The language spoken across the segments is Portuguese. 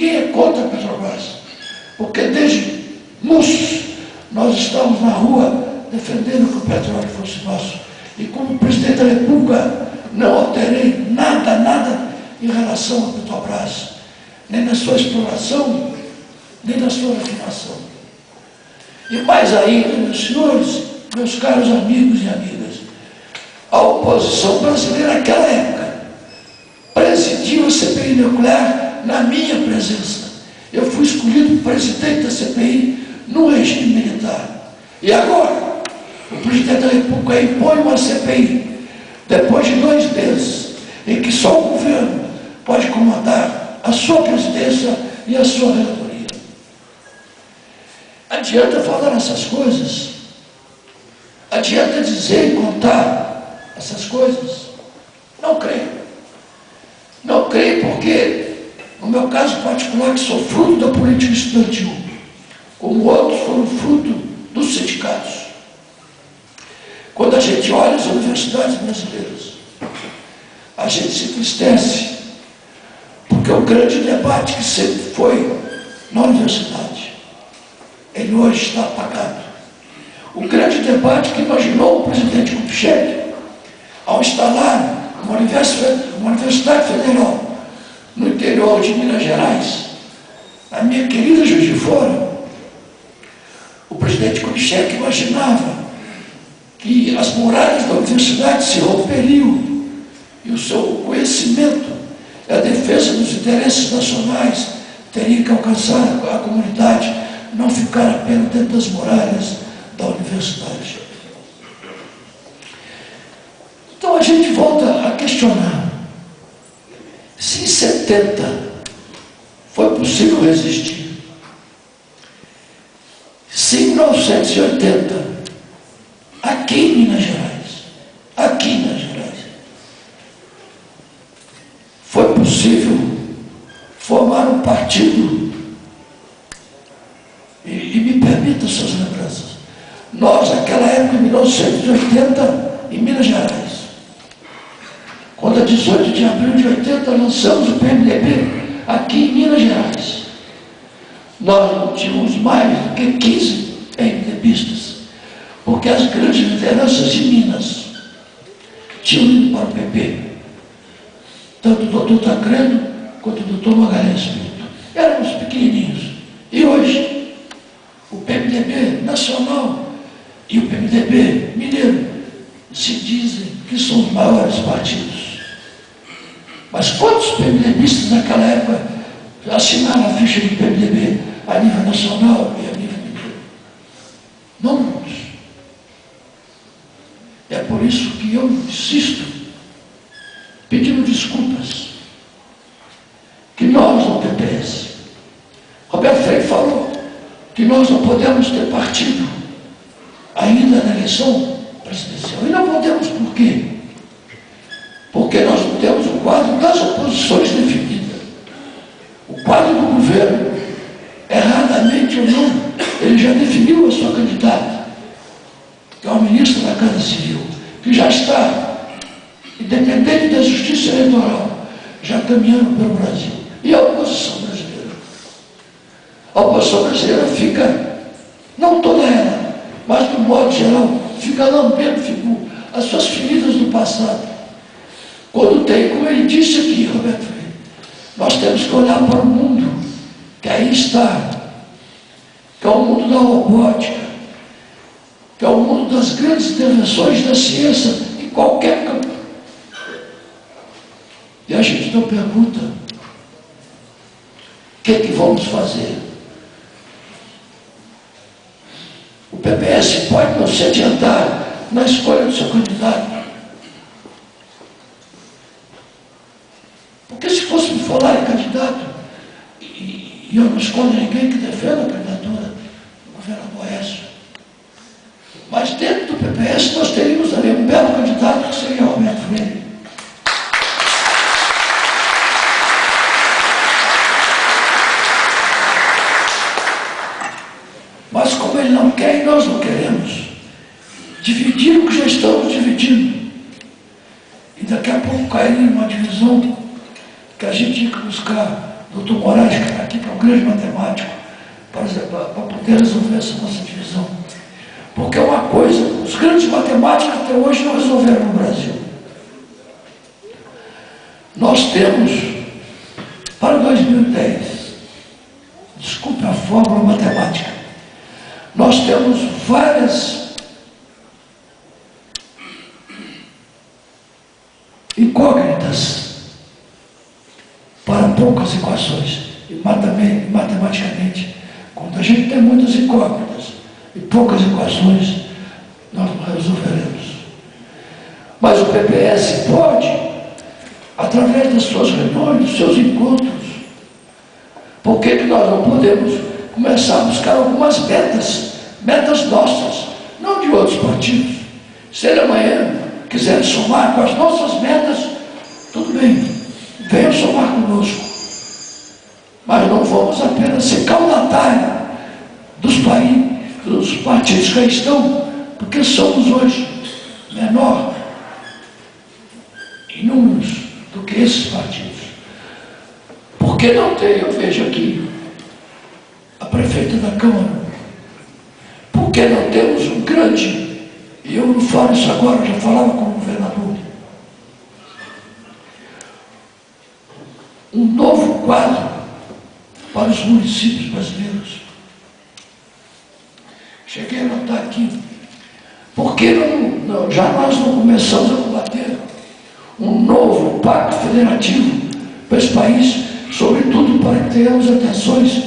ninguém é contra a Petrobras, porque desde moços nós estamos na rua defendendo que o petróleo fosse nosso. E como presidente da República, não alterei nada em relação à Petrobras, nem na sua exploração, nem na sua refinação. E mais ainda, meus senhores, meus caros amigos e amigas, a oposição brasileira naquela época presidiu a CPI nuclear na minha presença. Eu fui escolhido presidente da CPI no regime militar. E agora, o presidente da República impõe uma CPI, depois de 2 meses, em que só o governo pode comandar a sua presidência e a sua relatoria. Adianta falar essas coisas? Adianta dizer e contar essas coisas? Não creio. Não creio porque, no meu caso particular, que sou fruto da política estudantil, como outros foram fruto dos sindicatos. Quando a gente olha as universidades brasileiras, a gente se entristece, porque o grande debate que sempre foi na universidade, ele hoje está apagado. O grande debate que imaginou o presidente Kubitschek ao instalar uma universidade federal no interior de Minas Gerais, na minha querida Juiz de Fora, o presidente Kubitschek imaginava que as muralhas da universidade se romperiam e o seu conhecimento e a defesa dos interesses nacionais teria que alcançar a comunidade, não ficar apenas dentro das muralhas da universidade. Então a gente volta a questionar se em 70 foi possível resistir, se em 1980 aqui em Minas Gerais, foi possível formar um partido, e me permita suas lembranças. Nós, naquela época, em 1980, em Minas Gerais, quando a 18 de abril de 80 lançamos o PMDB aqui em Minas Gerais, nós não tínhamos mais do que 15 PMDBistas, porque as grandes lideranças de Minas tinham ido para o PP, tanto o doutor Tancredo quanto o doutor Magalhães Pinto. Éramos pequenininhos. E hoje, o PMDB nacional e o PMDB mineiro se dizem que são os maiores partidos. Mas quantos PMDBistas naquela época assinaram a ficha do PMDB a nível nacional e a nível mineiro? Não muitos. É por isso que eu insisto, pedindo desculpas, que nós, no PPS, Roberto Freire falou que nós não podemos ter partido ainda na eleição presidencial. E não podemos por quê? Porque nós não temos o quadro das oposições definida. O quadro do governo, erradamente ou não, ele já definiu a sua candidata, que é o ministro da Casa Civil, que já está, independente da justiça eleitoral, já caminhando pelo Brasil. E a oposição brasileira? A oposição brasileira fica, não toda ela, mas de um modo geral, fica lambendo as suas feridas do passado. Quando tem, como ele disse aqui, Roberto Freire, nós temos que olhar para o mundo, que aí está, que é o mundo da robótica, que é o mundo das grandes intervenções da ciência em qualquer campo. E a gente não pergunta o que é que vamos fazer. O PPS pode não se adiantar na escolha do seu candidato. Porque se fosse me falar em candidato, e eu não escolho ninguém que defenda a candidatura do governador Aécio, mas dentro do PPS nós teríamos ali um belo candidato que seria Roberto Freire. Mas como ele não quer e nós não queremos, dividir o que já estamos dividindo, e daqui a pouco cair em uma divisão que a gente tinha que buscar doutor Moraes, que está aqui, que é um grande matemático, para poder resolver essa nossa divisão. Porque é uma coisa, os grandes matemáticos até hoje não resolveram no Brasil. Nós temos, para 2010, desculpe a fórmula matemática, nós temos várias incógnitas para poucas equações. E matematicamente, quando a gente tem muitas incógnitas e poucas equações, nós não resolveremos. Mas o PPS pode, através das suas reuniões, dos seus encontros. Por que nós não podemos começar a buscar algumas metas nossas, não de outros partidos? Se ele amanhã quiser somar com as nossas metas, tudo bem, venham somar conosco. Mas não vamos apenas ser caudatários dos partidos que aí estão, porque somos hoje menor em números do que esses partidos. Por que não tem, eu vejo aqui, a prefeita da Câmara, por que não temos um grande, e eu não falo isso agora, eu já falava com o governador, um novo quadro para os municípios brasileiros. Cheguei a notar aqui, porque já nós não começamos a combater um novo pacto federativo para esse país, sobretudo para que tenhamos atenções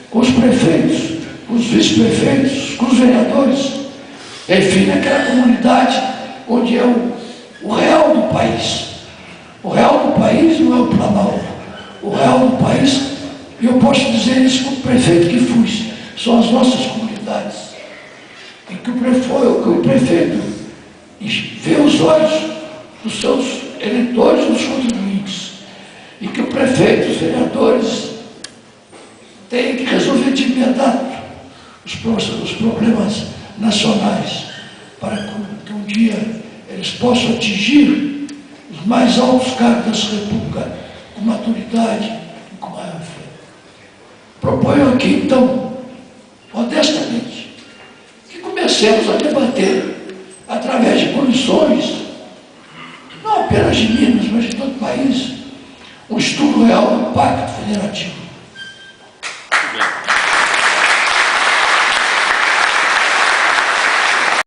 com os prefeitos, com os vice-prefeitos, com os vereadores, enfim, naquela comunidade onde é o real do país. O real do país não é o Planalto. O real do país, e eu posso dizer isso como prefeito que fui, são as nossas comunidades, em que o prefeito vê os olhos dos seus eleitores, dos contribuintes, e que o prefeito, os vereadores, têm que resolver de imediato os problemas nacionais, para que um dia eles possam atingir os mais altos cargos dessa República com maturidade e com maior fé. Proponho aqui, então, modestamente, que comecemos a debater, através de comissões, não apenas de Minas, mas de todo o país, um estudo real do Pacto Federativo.